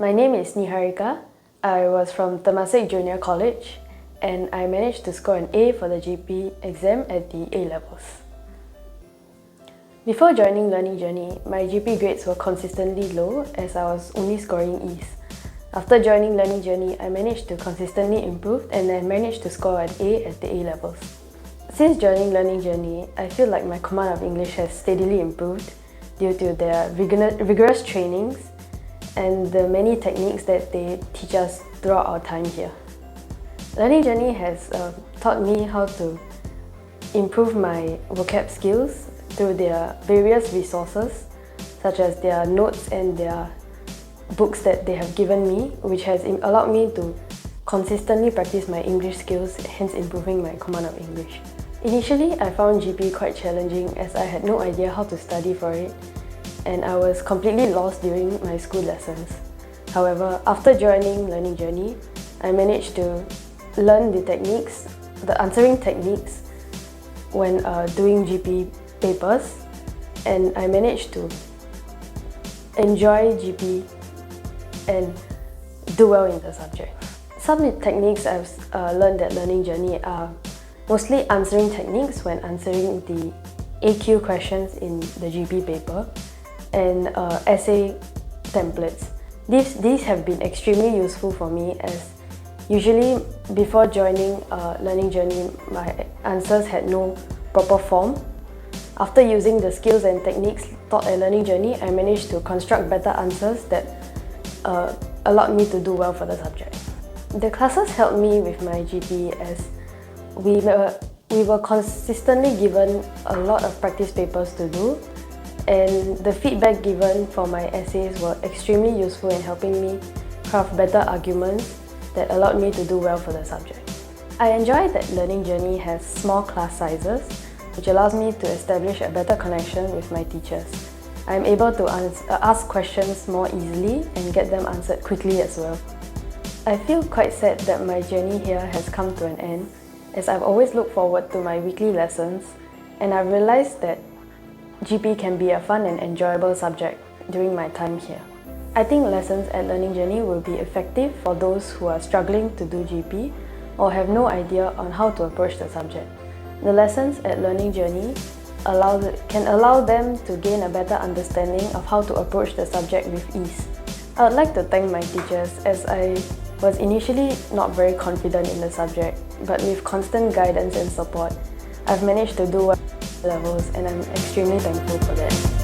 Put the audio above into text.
My name is Neeharika. I was from Temasek Junior College and I managed to score an A for the GP exam at the A-levels. Before joining Learning Journey, my GP grades were consistently low as I was only scoring E's. After joining Learning Journey, I managed to consistently improve and I managed to score an A at the A-levels. Since joining Learning Journey, I feel like my command of English has steadily improved due to their rigorous trainings and the many techniques that they teach us throughout our time here. Learning Journey has taught me how to improve my vocab skills through their various resources, such as their notes and their books that they have given me, which has allowed me to consistently practice my English skills, hence improving my command of English. Initially, I found GP quite challenging as I had no idea how to study for it, and I was completely lost during my school lessons. However, after joining Learning Journey, I managed to learn the techniques, the answering techniques when doing GP papers, and I managed to enjoy GP and do well in the subject. Some of the techniques I've learned at Learning Journey are mostly answering techniques when answering the AQ questions in the GP paper and essay templates. These have been extremely useful for me as usually before joining Learning Journey, my answers had no proper form. After using the skills and techniques taught at Learning Journey, I managed to construct better answers that allowed me to do well for the subject. The classes helped me with my GP as we were consistently given a lot of practice papers to do, and the feedback given for my essays were extremely useful in helping me craft better arguments that allowed me to do well for the subject. I enjoy that Learning Journey has small class sizes, which allows me to establish a better connection with my teachers. I am able to ask questions more easily and get them answered quickly as well. I feel quite sad that my journey here has come to an end, as I've always looked forward to my weekly lessons, and I've realized that GP can be a fun and enjoyable subject during my time here. I think lessons at Learning Journey will be effective for those who are struggling to do GP or have no idea on how to approach the subject. The lessons at Learning Journey can allow them to gain a better understanding of how to approach the subject with ease. I would like to thank my teachers as I was initially not very confident in the subject, but with constant guidance and support, I've managed to do well at levels and I'm extremely thankful for that.